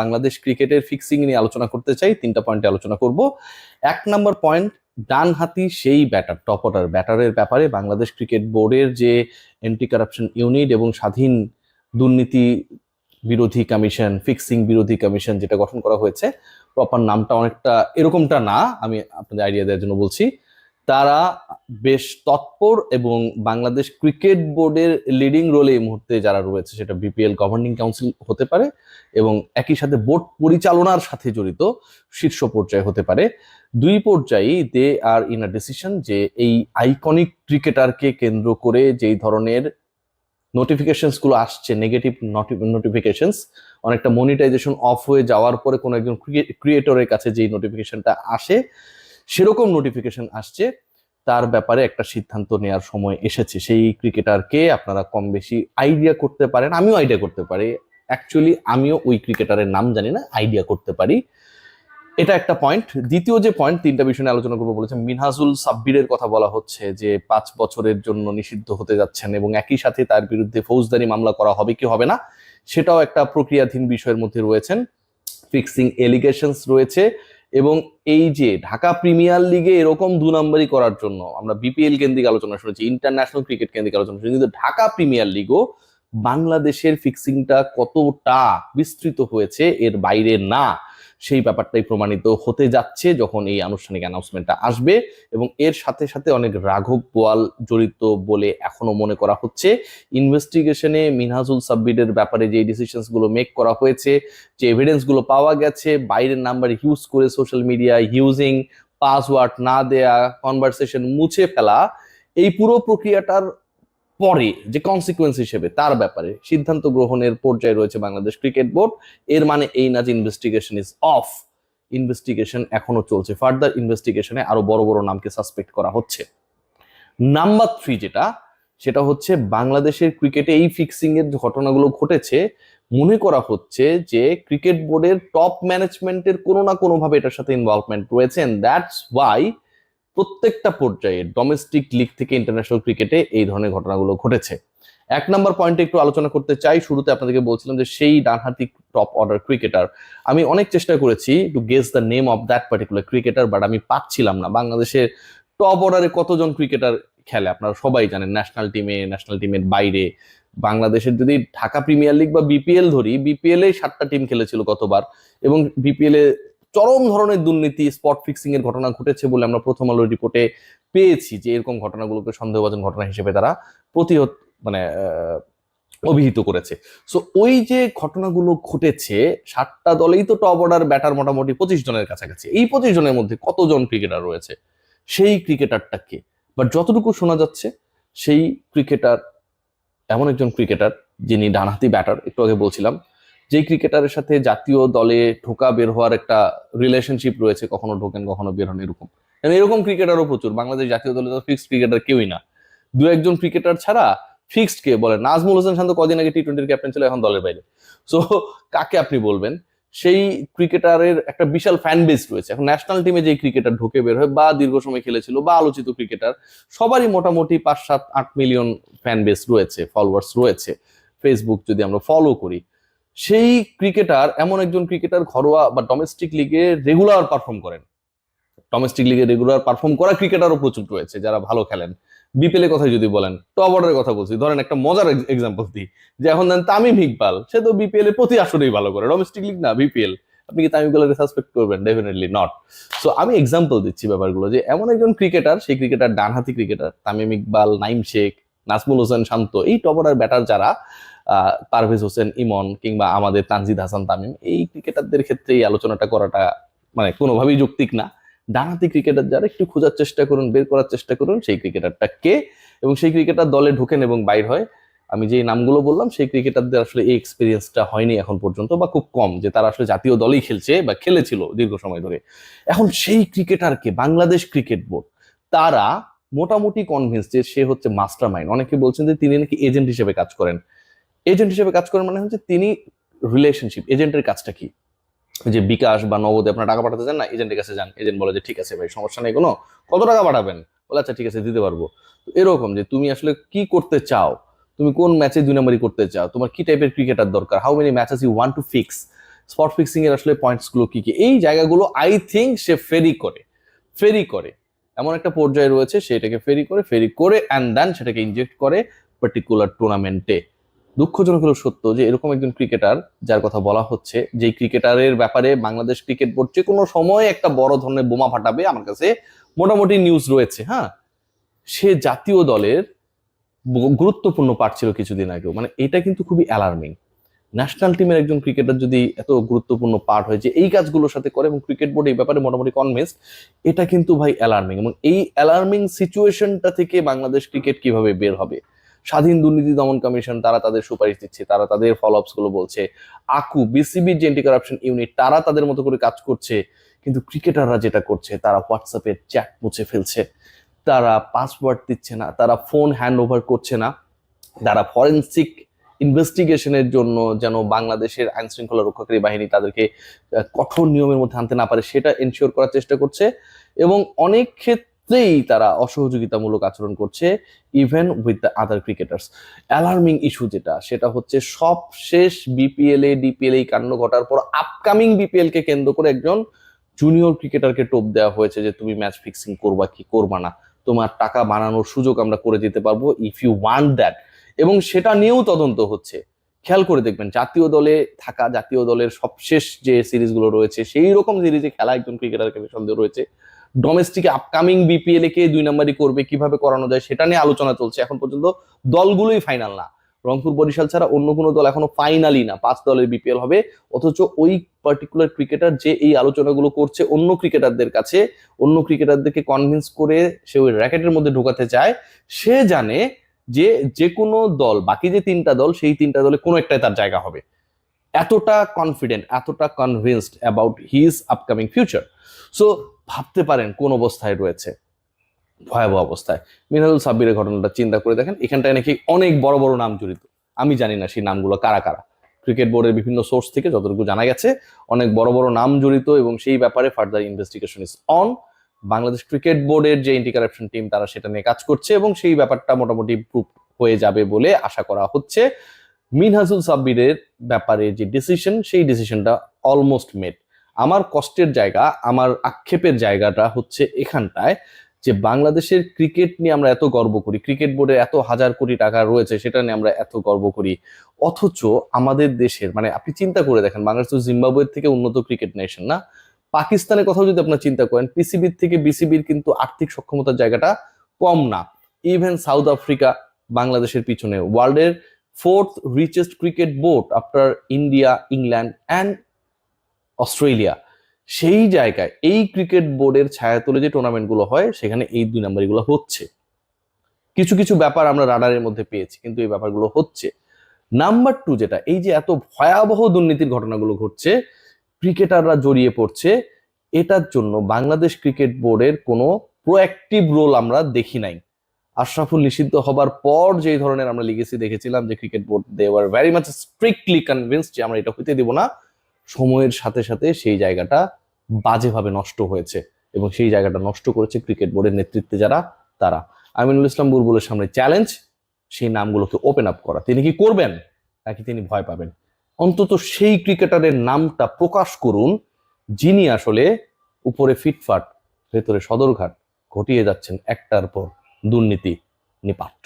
বাংলাদেশ ক্রিকেটের ফিক্সিং নিয়ে আলোচনা করতে চাই। 3টা পয়েন্টে আলোচনা করব। 1 নম্বর পয়েন্ট, ডানহাতি সেই ব্যাটার, টপ অর্ডার ব্যাটারের ব্যাপারে বাংলাদেশ ক্রিকেট বোর্ডের যে অ্যান্টি কারাপশন ইউনিট এবং স্বাধীন দুর্নীতি বিরোধী কমিশন, ফিক্সিং বিরোধী কমিশন যেটা গঠন করা হয়েছে, প্রপার নামটা অনেকটা এরকমটা না, আমি আপনাদের আইডিয়া দেওয়ার জন্য বলছি। তারা বেশ তৎপর এবং বাংলাদেশ ক্রিকেট বোর্ডের লিডিং রোলে এই মুহূর্তে যারা রয়েছে, সেটা বিপিএল গভর্নিং কাউন্সিল হতে পারে এবং একই সাথে বোর্ড পরিচালনার সাথে জড়িত শীর্ষ পর্যায়ে হতে পারে। 2 পর্যায়েই দে আর ইন আ ডিসিশন যে এই আইকনিক ক্রিকেটারকে কেন্দ্র করে যেই ধরনের নোটিফিকেশনস গুলো আসছে, নেগেটিভ নোটিফিকেশনস, অনেকটা মনিটাইজেশন অফ হয়ে যাওয়ার পরে কোনো একজন ক্রিয়েটরের কাছে যেই নোটিফিকেশনটা আসে, সেরকম নোটিফিকেশন আসছে, তার ব্যাপারে একটা সিদ্ধান্ত নেওয়ার সময় এসেছে। সেই ক্রিকেটারকে আপনারা কম বেশি আইডিয়া করতে পারেন, আমিও আইডিয়া করতে পারি। অ্যাকচুয়ালি আমিও ওই ক্রিকেটারের নাম জানি না, আইডিয়া করতে পারি। এটা একটা পয়েন্ট। দ্বিতীয় যে পয়েন্ট, 3টা বিষয় নিয়ে আলোচনা করবো বলেছে, মিনহাজুল সাব্বিরের কথা বলা হচ্ছে যে 5 বছরের জন্য নিষিদ্ধ হতে যাচ্ছেন এবং একই সাথে তার বিরুদ্ধে ফৌজদারি মামলা করা হবে কি হবে না সেটাও একটা প্রক্রিয়াধীন বিষয়ের মধ্যে রয়েছেন। ফিক্সিং এলিগেশনস রয়েছে এবং এই যে ঢাকা প্রিমিয়ার লিগে এরকম 2 নম্বরই করার জন্য আমরা বিপিএল কেন্দ্রিক আলোচনা শুনেছি, ইন্টারন্যাশনাল ক্রিকেট কেন্দ্রিক আলোচনা শুনেছি, কিন্তু ঢাকা প্রিমিয়ার লিগও বাংলাদেশের ফিক্সিংটা কতটা বিস্তৃত হয়েছে এর বাইরে না, সেই ব্যাপারটাই প্রমাণিত হতে যাচ্ছে যখন এই আনুষ্ঠানিক অ্যানাউন্সমেন্টটা আসবে। এবং এর সাথে সাথে অনেক রাঘব বোয়াল জড়িত বলে এখনো মনে করা হচ্ছে। ইনভেস্টিগেশনে মিনহাজুল সাব্বিরের ব্যাপারে যে ডিসিশনস গুলো মেক করা হয়েছে, যে এভিডেন্স গুলো পাওয়া গেছে, বাইরের নাম্বার ইউজ করে সোশ্যাল মিডিয়া ইউজিং, পাসওয়ার্ড না দেয়া, কনভারসেশন মুছে ফেলা, এই পুরো প্রক্রিয়াটার পরে যে কনসিকুয়েন্স হিসেবে তার ব্যাপারে সিদ্ধান্ত গ্রহণের পর্যায়ে রয়েছে বাংলাদেশ ক্রিকেট বোর্ড। এর মানে এই না যে ইনভেস্টিগেশন ইজ অফ, ইনভেস্টিগেশন এখনো চলছে। ফার্দার ইনভেস্টিগেশনে আরো বড় বড় নামকে সাসপেক্ট করা হচ্ছে। নাম্বার 3 যেটা, সেটা হচ্ছে বাংলাদেশের ক্রিকেটে এই ফিক্সিং এর ঘটনাগুলো ঘটেছে, মনে করা হচ্ছে যে ক্রিকেট বোর্ডের টপ ম্যানেজমেন্টের কোনো না কোনো ভাবে এটার সাথে ইনভলভমেন্ট রয়েছে। দ্যাটস ওয়াই প্রত্যেকটা পর্যায়ে ডোমেস্টিক লিগ থেকে ইন্টারন্যাশনাল ক্রিকেটে এই ধরনের ঘটনাগুলো ঘটেছে। 1 নম্বর পয়েন্টে একটু আলোচনা করতে চাই। শুরুতে আপনাদেরকে বলছিলাম যে সেই ডানহাতি টপ অর্ডার ক্রিকেটার, আমি অনেক চেষ্টা করেছি two guess the name of that particular cricketer, but আমি পাচ্ছিলাম না। বাংলাদেশের টপ অর্ডারে কতজন ক্রিকেটার খেলে আপনারা সবাই জানেন, ন্যাশনাল টিমে, ন্যাশনাল টিমের বাইরে। বাংলাদেশের যদি ঢাকা প্রিমিয়ার লিগ বা বিপিএল ধরি, বিপিএল এ 7টা টিম খেলেছিল গতবার এবং বিপিএল এ চরম ধরনের দুর্নীতি, স্পট ফিক্সিং এর ঘটনা ঘটেছে বলে আমরা প্রথম আলো রিপোর্টে পেয়েছি যে এরকম ঘটনাগুলোকে সন্দেহভাজন ঘটনা হিসেবে তারা প্রতিহত অভিহিত করেছে। সো ওই যে ঘটনাগুলো ঘটেছে, 7টা দলেই তো টপ অর্ডার ব্যাটার মোটামুটি 25 জনের কাছাকাছি। এই 25 জনের মধ্যে কতজন ক্রিকেটার রয়েছে, সেই ক্রিকেটারটাকে, বাট যতটুকু শোনা যাচ্ছে সেই ক্রিকেটার এমন একজন ক্রিকেটার যিনি ডানহাতি ব্যাটার, একটু আগে বলছিলাম, যে ক্রিকেটারের সাথে জাতীয় দলে ঢোকা বের হওয়ার একটা রিলেশনশিপ রয়েছে, কখনো ঢোকেন কখনো বের হন, এরকম ক্রিকেটারও প্রচুর। বাংলাদেশ জাতীয় দলে তো ফিক্সড ক্রিকেটার কেউই না, 2-1 ক্রিকেটার ছাড়া ফিক্সড কে বলে? নাজমুল হোসেন শান্ত কদিন আগে টি-20 ক্যাপ্টেন ছিল, এখন দলের বাইরে। সো কাকে আপনি বলবেন? সেই ক্রিকেটারের একটা বিশাল ফ্যান বেস রয়েছে। এখন ন্যাশনাল টিমে যে ক্রিকেটার ঢোকে বের হয় বা দীর্ঘ সময় খেলেছিল বা আলোচিত ক্রিকেটার, সবারই মোটামুটি 5-7-8 মিলিয়ন ফ্যান বেস রয়েছে, ফলোয়ার্স রয়েছে। ফেসবুক যদি আমরা ফলো করি, সেই ক্রিকেটার এমন একজন ক্রিকেটার ঘরোয়া বা ডোমেস্টিক লিগে রেগুলার পারফর্ম করেন। ডোমেস্টিক লিগে রেগুলার পারফর্ম করা ক্রিকেটারও প্রচুর রয়েছে যারা ভালো খেলেন। বিপিএল এর কথা যদি বলেন, টপ অর্ডারের কথা বলছি, ধরেন একটা মজার এক্সাম্পল দিই, যে এখন দেন তামিম ইকবাল, সে তো বিপিএল এর প্রতি আসরেই ভালো করে, ডোমেস্টিক লিগ না বিপিএল। আপনি কি তামিম ইকবালের সাসপেক্ট করবেন? Definitely not. সো আমি এক্সাম্পল দিচ্ছি ব্যাপারগুলো, যে এমন একজন ক্রিকেটার, সেই ক্রিকেটার ডানহাতি ক্রিকেটার, তামিম ইকবাল, নাইম শেখ, নাজমুল হোসেন শান্ত, এই টপ অর্ডার ব্যাটার যারা, পারভেজ হোসেন ইমন কিংবা আমাদের তানজিদ হাসান তামিম, এই ক্রিকেটারদের ক্ষেত্রে এই আলোচনাটা করাটা মানে কোনোভাবেই যৌক্তিক না। ডানহাতি ক্রিকেটার যারা, একটু খোঁজার চেষ্টা করুন, বের করার চেষ্টা করুন সেই ক্রিকেটারটা কে এবং সেই ক্রিকেটার দলে ঢোকেন এবং বাইর হয়। আমি যে নামগুলো বললাম, সেই ক্রিকেটারদের আসলে এই এক্সপিরিয়েন্সটা হয়নি এখন পর্যন্ত, বা খুব কম, যে তারা আসলে জাতীয় দলেই খেলছে বা খেলেছিল দীর্ঘ সময় ধরে। এখন সেই ক্রিকেটারকে বাংলাদেশ ক্রিকেট বোর্ড তারা মোটামুটি কনভিন্স যে সে হচ্ছে মাস্টার মাইন্ড। অনেকে বলছেন যে তিনি নাকি এজেন্ট হিসেবে কাজ করেন। এজেন্ট হিসেবে কাজ করেন মানে হচ্ছে তিনি রিলেশনশিপ, এজেন্টের কাজটা কি? যে বিকাশ বা নগদে আপনার টাকা পাঠাতে চান না, এজেন্টের কাছে যান, এজেন্ট বলে যে ঠিক আছে ভাই, সমস্যা নেই কোনো, কত টাকা পাঠাবেন? বলে আচ্ছা ঠিক আছে দিতে পারবো। এরকম যে তুমি আসলে কি করতে চাও, তুমি কোন ম্যাচে 2 নম্বরই করতে চাও, তোমার কি টাইপের ক্রিকেটার দরকার, how many matches you want to fix, spot fixing এর আসলে পয়েন্টস গুলো কি কি, এই জায়গাগুলো আই থিঙ্ক সে ফেরি করে এমন একটা পর্যায়ে রয়েছে, সেটাকে ফেরি করে অ্যান্ড দেন সেটাকে ইনজেক্ট করে পার্টিকুলার টুর্নামেন্টে। দুঃখজনক হলো সত্য যে এরকম একজন ক্রিকেটার যার কথা বলা হচ্ছে, যে ক্রিকেটারের ব্যাপারে বাংলাদেশ ক্রিকেট বোর্ড যে কোনো সময় একটা বড় ধরনের বোমা ফাটাবে, আমার কাছে মোটামুটি নিউজ রয়েছে। হ্যাঁ, সে জাতীয় দলের গুরুত্বপূর্ণ পার্ট ছিল কিছুদিন আগেও, মানে এটা কিন্তু খুবই অ্যালার্মিং। ন্যাশনাল টিমের একজন ক্রিকেটার যদি এত গুরুত্বপূর্ণ পার্ট হয়, যে এই কাজগুলোর সাথে করে এবং ক্রিকেট বোর্ড এই ব্যাপারে মোটামুটি কনভিন্সড, এটা কিন্তু ভাই অ্যালার্মিং। এবং এই অ্যালার্মিং সিচুয়েশনটা থেকে বাংলাদেশ ক্রিকেট কিভাবে বের হবে? স্বাধীন দুর্নীতি দমন কমিশন তারা তাদের সুপারিশ দিচ্ছে, তারা তাদের ফলো আপস গুলো বলছে, আকু বিসিবির যে এন্টি কারাপশন ইউনিট তারা তাদের মতো করে কাজ করছে, কিন্তু ক্রিকেটাররা যেটা করছে, তারা হোয়াটসঅ্যাপের চ্যাট মুছে ফেলছে, তারা পাসওয়ার্ড দিচ্ছে না, তারা ফোন হ্যান্ড ওভার করছে না, তারা ফরেন্সিক ইনভেস্টিগেশনের জন্য যেন বাংলাদেশের আইন শৃঙ্খলা রক্ষাকারী বাহিনী তাদেরকে কঠোর নিয়মের মধ্যে আনতে না পারে সেটা এনশিওর করার চেষ্টা করছে। এবং অনেক ক্ষেত্রেই তারা অসহযোগিতামূলক আচরণ করছে even with the other cricketers. Alarming issue যেটা, সেটা হচ্ছে সব শেষ বিপিএল এ ডিপিএল এই কাণ্ড ঘটার পর আপকামিং বিপিএল কে কেন্দ্র করে একজন জুনিয়র ক্রিকেটারকে টোপ দেওয়া হয়েছে যে তুমি ম্যাচ ফিক্সিং করবা কি করবা না, তোমার টাকা বানানোর সুযোগ আমরা করে দিতে পারবো ইফ ইউ ওয়ান্ট দ্যাট। এবং সেটা নিয়েও তদন্ত হচ্ছে। খেয়াল করে দেখবেন জাতীয় দলে থাকা, জাতীয় দলের সবশেষ যে সিরিজগুলো রয়েছে সেই রকম সিরিজে খেলা একজন ক্রিকেটারকে সন্দেহ রয়েছে। ডোমেস্টিকে আপকামিং বিপিএল কে 2 নম্বরই করবে, কিভাবে করানো যায় সেটা নিয়ে আলোচনা চলছে। এখন পর্যন্ত দলগুলোই ফাইনাল না, রংপুর বরিশাল ছাড়া অন্য কোনো দল এখনো ফাইনালই না। 5 দলের বিপিএল হবে, অথচ ওই পার্টিকুলার ক্রিকেটার যে এই আলোচনাগুলো করছে অন্য ক্রিকেটারদের কাছে, অন্য ক্রিকেটারদেরকে কনভিন্স করে সে ওই র্যাকেটের মধ্যে ঢোকাতে চায়, সে জানে যে যে কোনো দল, বাকি যে 3টা দল, সেই 3টা দলে কোনো একটাই তার জায়গা হবে। এতটা কনফিডেন্ট, এতটা convinced about his upcoming future. So ভাবতে পারেন কোন অবস্থায় রয়েছে, ভয়াবহ অবস্থায়। মিনহাজুল সাব্বিরের ঘটনাটা চিন্তা করে দেখেন, এখানটায় নাকি অনেক বড় বড় নাম জড়িত। আমি জানি না সেই নামগুলো কারা কারা, ক্রিকেট বোর্ডের বিভিন্ন সোর্স থেকে যতটুকু জানা গেছে অনেক বড় বড় নাম জড়িত, এবং সেই ব্যাপারে further investigation is on. Bangladesh cricket বোর্ডের যে এন্টি কারাপশন টিম তারা সেটা নিয়ে কাজ করছে, এবং সেই ব্যাপারটা মোটামুটি প্রুফ হয়ে যাবে বলে আশা করা হচ্ছে। মিনহাজুল সাব্বিরের ব্যাপারে যে ডিসিশন, সেই ডিসিশনটা অলমোস্ট মেড। আমার কষ্টের জায়গা, আমার আক্ষেপের জায়গাটা হচ্ছে এখানটায়, যে বাংলাদেশের ক্রিকেট নিয়ে আমরা এত গর্ব করি, ক্রিকেট বোর্ডে এত হাজার কোটি টাকা রয়েছে সেটা নিয়ে আমরা এত গর্ব করি, অথচ আমাদের দেশের, মানে আপনি চিন্তা করে দেখেন, বাংলাদেশ তো জিম্বাবুয়ের থেকে উন্নত ক্রিকেট নেশন না। পাকিস্তানের কথাও যদি আপনার চিন্তা করেন, পিসিবির থেকে বিসিবির কিন্তু আর্থিক সক্ষমতার জায়গাটা কম না। ইভেন সাউথ আফ্রিকা বাংলাদেশের পিছনে, ওয়ার্ল্ডের 4th richest cricket board after India, England and Australia, সেই জায়গায় এই ক্রিকেট বোর্ডের ছায়াতলে যে টুর্নামেন্ট গুলো হয় সেখানে এই 2 নম্বরই গুলো হচ্ছে। কিছু কিছু ব্যাপার আমরা রাডারের মধ্যে পেয়েছি, কিন্তু এই ব্যাপারগুলো হচ্ছে। নাম্বার 2 যেটা, এই যে এত ভয়াবহ দুর্নীতির ঘটনাগুলো ঘটছে, ক্রিকেটাররা জড়িয়ে পড়ছে, এটার জন্য বাংলাদেশ ক্রিকেট বোর্ডের কোনো প্রোঅ্যাক্টিভ রোল আমরা দেখি নাই। আশরাফুল নিষিদ্ধ হবার পর যে ধরনের আমরা লিগেসি দেখেছিলাম, যে cricket board they were very much strictly convinced যে আমরা এটা হইতে দিব না, সময়ের সাথে সাথে সেই জায়গাটা বাজেভাবে নষ্ট হয়েছে, এবং সেই জায়গাটা নষ্ট করেছে ক্রিকেট বোর্ডের নেতৃত্বে যারা, তারা। আমিনুল ইসলাম বুলবুলের সামনে চ্যালেঞ্জ সেই নামগুলোকে ওপেন আপ করা। তিনি কি করবেন নাকি তিনি ভয় পাবেন? অন্তত সেই ক্রিকেটারের নামটা প্রকাশ করুন যিনি আসলে উপরে ফিটফাট ভেতরে সদরঘাট ঘটিয়ে যাচ্ছেন একটার পর দুর্নীতি নিপাট।